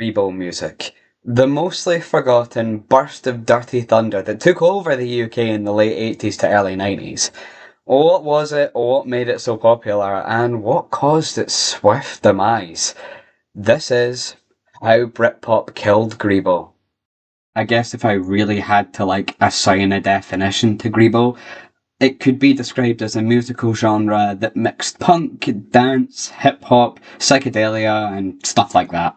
Grebo music. The mostly forgotten burst of dirty thunder that took over the UK in the late 80s to early 90s. What was it, what made it so popular, and what caused its swift demise? This is how Britpop killed Grebo. I guess if I really had to assign a definition to Grebo, it could be described as a musical genre that mixed punk, dance, hip hop, psychedelia, and stuff like that.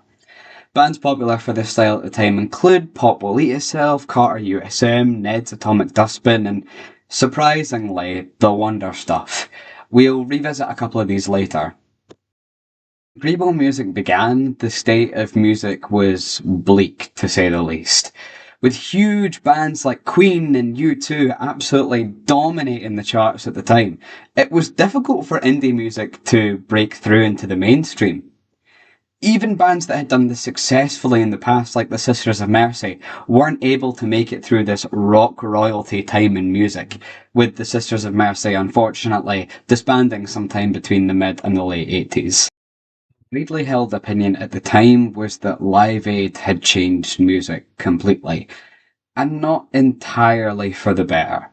Bands popular for this style at the time include Pulp Will Eat Itself, Carter USM, Ned's Atomic Dustbin, and surprisingly, the Wonderstuff. We'll revisit a couple of these later. Grebo music began, the state of music was bleak, to say the least. With huge bands like Queen and U2 absolutely dominating the charts at the time, it was difficult for indie music to break through into the mainstream. Even bands that had done this successfully in the past, like the Sisters of Mercy, weren't able to make it through this rock royalty time in music, with the Sisters of Mercy unfortunately disbanding sometime between the mid and the late 80s. Widely held opinion at the time was that Live Aid had changed music completely, and not entirely for the better.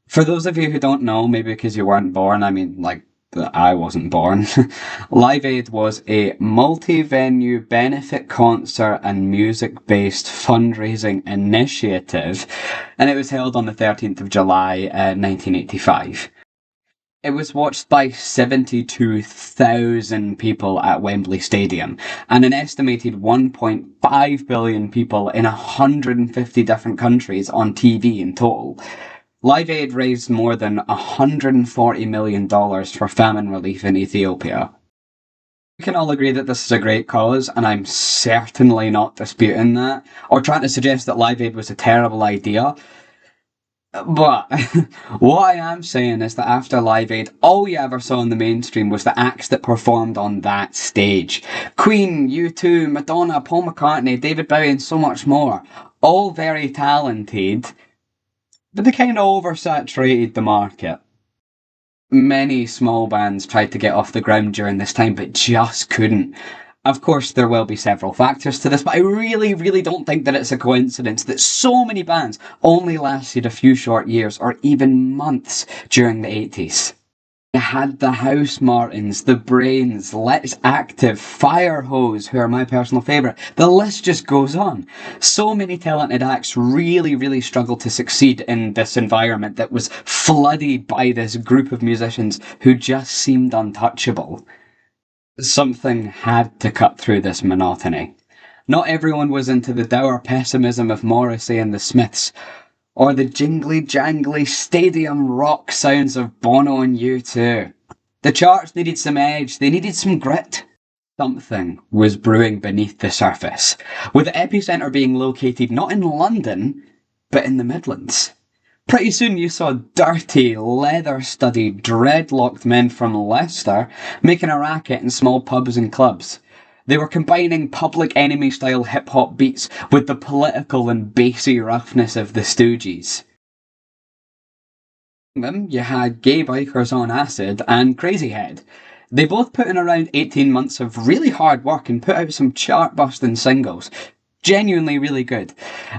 For those of you who don't know, maybe because you weren't born, that I wasn't born. Live Aid was a multi-venue benefit concert and music-based fundraising initiative, and it was held on the 13th of July, 1985. It was watched by 72,000 people at Wembley Stadium, and an estimated 1.5 billion people in 150 different countries on TV in total. Live Aid raised more than $140 million for famine relief in Ethiopia. We can all agree that this is a great cause, and I'm certainly not disputing that, or trying to suggest that Live Aid was a terrible idea. But what I am saying is that after Live Aid, all you ever saw in the mainstream was the acts that performed on that stage. Queen, U2, Madonna, Paul McCartney, David Bowie, and so much more. All very talented, but they kind of oversaturated the market. Many small bands tried to get off the ground during this time, but just couldn't. Of course, there will be several factors to this, but I really, really don't think that it's a coincidence that so many bands only lasted a few short years or even months during the 80s. You had the House Martins, the Brains, Let's Active, Firehose, who are my personal favourite. The list just goes on. So many talented acts really, really struggled to succeed in this environment that was flooded by this group of musicians who just seemed untouchable. Something had to cut through this monotony. Not everyone was into the dour pessimism of Morrissey and the Smiths, or the jingly-jangly stadium rock sounds of Bono and U2. The charts needed some edge, they needed some grit. Something was brewing beneath the surface, with the epicentre being located not in London, but in the Midlands. Pretty soon you saw dirty, leather-studded, dreadlocked men from Leicester making a racket in small pubs and clubs. They were combining Public Enemy-style hip-hop beats with the political and bassy roughness of the Stooges. You had Gay Bikers on Acid and Crazy Head. They both put in around 18 months of really hard work and put out some chart-busting singles. Genuinely really good.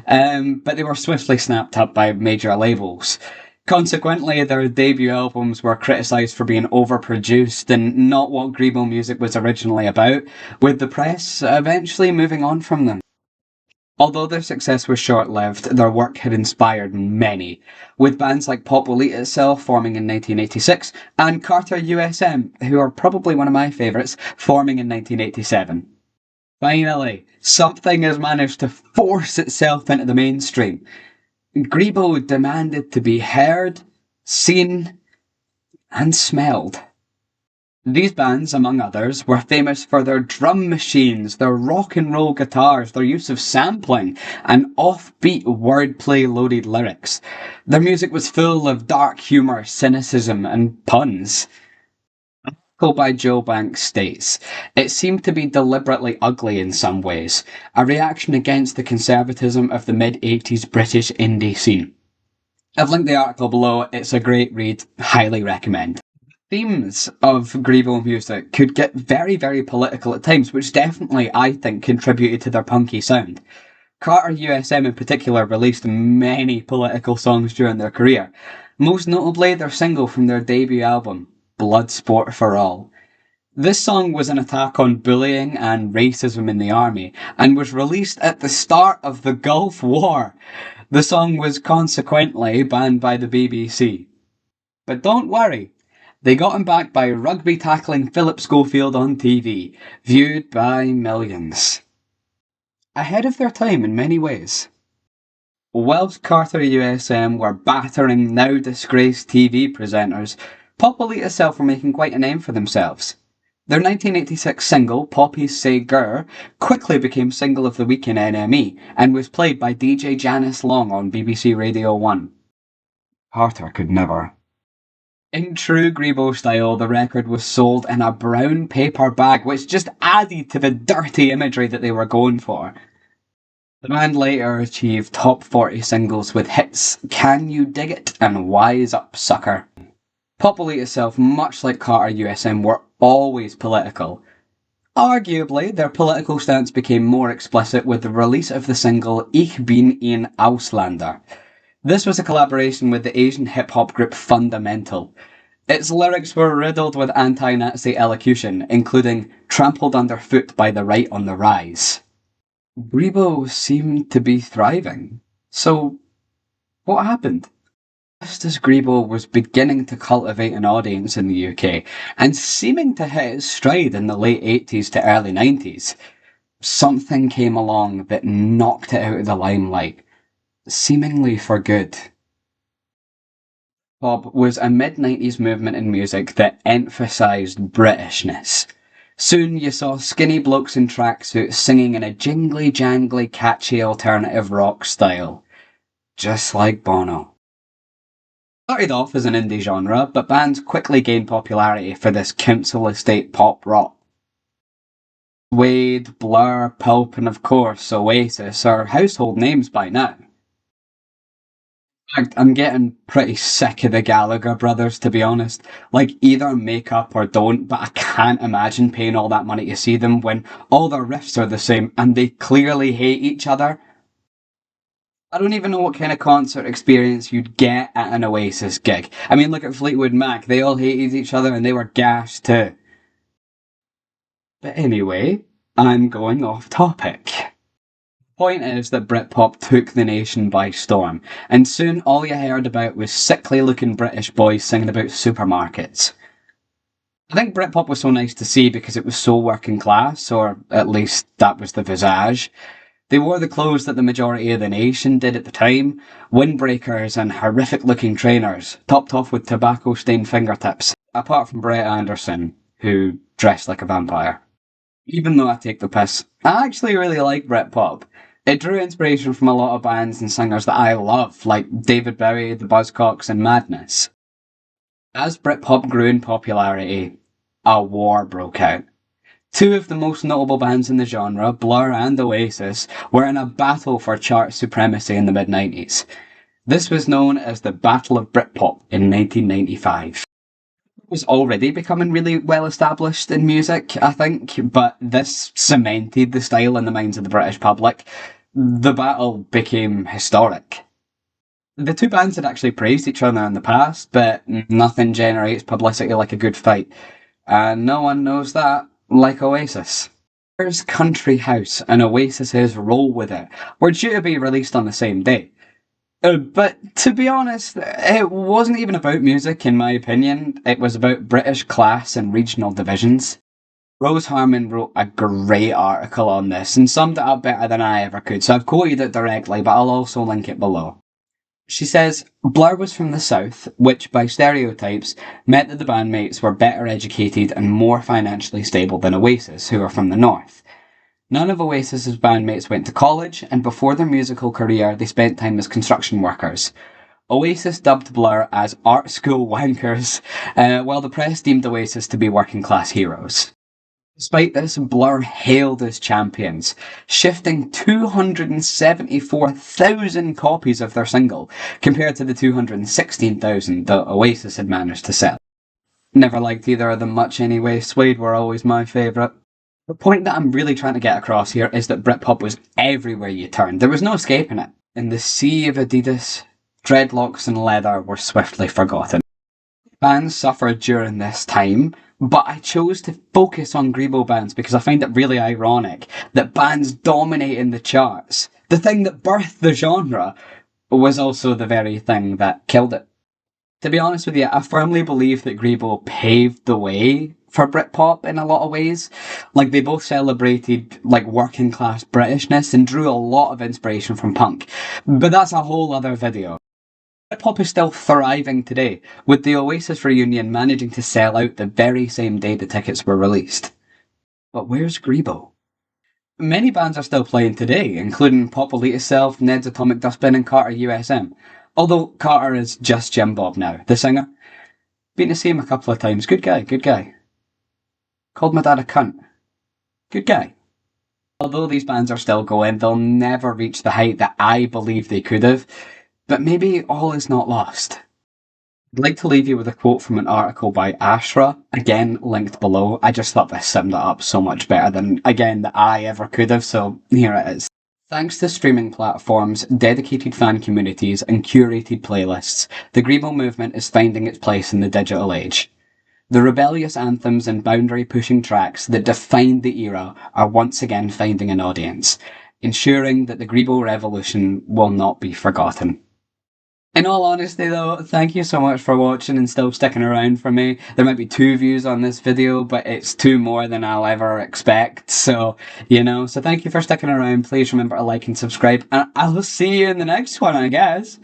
But they were swiftly snapped up by major labels. Consequently, their debut albums were criticised for being overproduced and not what Grebo music was originally about, with the press eventually moving on from them. Although their success was short-lived, their work had inspired many, with bands like Pulp Will Eat Itself forming in 1986, and Carter USM, who are probably one of my favourites, forming in 1987. Finally, something has managed to force itself into the mainstream. Grebo demanded to be heard, seen, and smelled. These bands, among others, were famous for their drum machines, their rock and roll guitars, their use of sampling, and offbeat wordplay-loaded lyrics. Their music was full of dark humour, cynicism, and puns. By Joe Banks states, it seemed to be deliberately ugly in some ways, a reaction against the conservatism of the mid-80s British indie scene. I've linked the article below, it's a great read, highly recommend. Themes of Grebo music could get very, very political at times, which definitely, I think, contributed to their punky sound. Carter USM in particular released many political songs during their career, most notably their single from their debut album, Bloodsport for All. This song was an attack on bullying and racism in the army, and was released at the start of the Gulf War. The song was consequently banned by the BBC. But don't worry, they got him back by rugby tackling Philip Schofield on TV, viewed by millions. Ahead of their time in many ways. Whilst Carter USM were battering now disgraced TV presenters, Pop Elite itself were making quite a name for themselves. Their 1986 single, Poppy's Say Grr, quickly became Single of the Week in NME, and was played by DJ Janice Long on BBC Radio 1. Carter could never. In true Grebo style, the record was sold in a brown paper bag, which just added to the dirty imagery that they were going for. The band later achieved top 40 singles with hits Can You Dig It and Wise Up Sucker. Pop Elite itself, much like Carter USM, were always political. Arguably, their political stance became more explicit with the release of the single Ich bin ein Ausländer. This was a collaboration with the Asian hip-hop group Fundamental. Its lyrics were riddled with anti-Nazi elocution, including trampled underfoot by the right on the rise. Grebo seemed to be thriving. So, what happened? Just as Grebo was beginning to cultivate an audience in the UK, and seeming to hit its stride in the late 80s to early 90s, something came along that knocked it out of the limelight. Seemingly for good. Pop was a mid-90s movement in music that emphasised Britishness. Soon you saw skinny blokes in tracksuits singing in a jingly-jangly catchy alternative rock style. Just like Bono. Started off as an indie genre, but bands quickly gained popularity for this council estate pop rock. Suede, Blur, Pulp, and of course Oasis are household names by now. I'm getting pretty sick of the Gallagher brothers, to be honest. Like, either make up or don't, but I can't imagine paying all that money to see them when all their riffs are the same and they clearly hate each other. I don't even know what kind of concert experience you'd get at an Oasis gig. I mean, look at Fleetwood Mac, they all hated each other and they were gashed too. But anyway, I'm going off topic. Point is that Britpop took the nation by storm, and soon all you heard about was sickly looking British boys singing about supermarkets. I think Britpop was so nice to see because it was so working class, or at least that was the visage. They wore the clothes that the majority of the nation did at the time, windbreakers and horrific looking trainers, topped off with tobacco stained fingertips, apart from Brett Anderson, who dressed like a vampire. Even though I take the piss, I actually really like Britpop. It drew inspiration from a lot of bands and singers that I love, like David Bowie, the Buzzcocks, and Madness. As Britpop grew in popularity, a war broke out. Two of the most notable bands in the genre, Blur and Oasis, were in a battle for chart supremacy in the mid-90s. This was known as the Battle of Britpop in 1995. It was already becoming really well established in music, I think, but this cemented the style in the minds of the British public. The battle became historic. The two bands had actually praised each other in the past, but nothing generates publicity like a good fight. And no one knows that like Oasis. There's Country House and Oasis's Roll With It were due to be released on the same day. But to be honest, it wasn't even about music in my opinion, it was about British class and regional divisions. Rose Harmon wrote a great article on this and summed it up better than I ever could, so I've quoted it directly, but I'll also link it below. She says, Blur was from the south, which by stereotypes meant that the bandmates were better educated and more financially stable than Oasis, who are from the north. None of Oasis's bandmates went to college, and before their musical career they spent time as construction workers. Oasis dubbed Blur as art school wankers, while the press deemed Oasis to be working class heroes. Despite this, Blur hailed as champions, shifting 274,000 copies of their single, compared to the 216,000 that Oasis had managed to sell. Never liked either of them much anyway. Suede were always my favourite. The point that I'm really trying to get across here is that Britpop was everywhere you turned. There was no escaping it. In the sea of Adidas, dreadlocks and leather were swiftly forgotten. Bands suffered during this time, but I chose to focus on Grebo bands because I find it really ironic that bands dominating the charts, the thing that birthed the genre, was also the very thing that killed it. To be honest with you, I firmly believe that Grebo paved the way for Britpop in a lot of ways. Like, they both celebrated, like, working class Britishness and drew a lot of inspiration from punk. But that's a whole other video. Britpop is still thriving today, with the Oasis reunion managing to sell out the very same day the tickets were released. But where's Grebo? Many bands are still playing today, including Pop Elite itself, Ned's Atomic Dustbin and Carter USM. Although Carter is just Jim Bob now, the singer. Been to see him a couple of times. Good guy, good guy. Called my dad a cunt. Good guy. Although these bands are still going, they'll never reach the height that I believe they could have. But maybe all is not lost. I'd like to leave you with a quote from an article by Ashra, again linked below. I just thought this summed it up so much better than, again, that I ever could have, so here it is. Thanks to streaming platforms, dedicated fan communities, and curated playlists, the Grebo movement is finding its place in the digital age. The rebellious anthems and boundary-pushing tracks that defined the era are once again finding an audience, ensuring that the Grebo revolution will not be forgotten. In all honesty though, thank you so much for watching and still sticking around for me. There might be 2 views on this video, but it's 2 more than I'll ever expect, so, so thank you for sticking around. Please remember to like and subscribe, and I'll see you in the next one, I guess.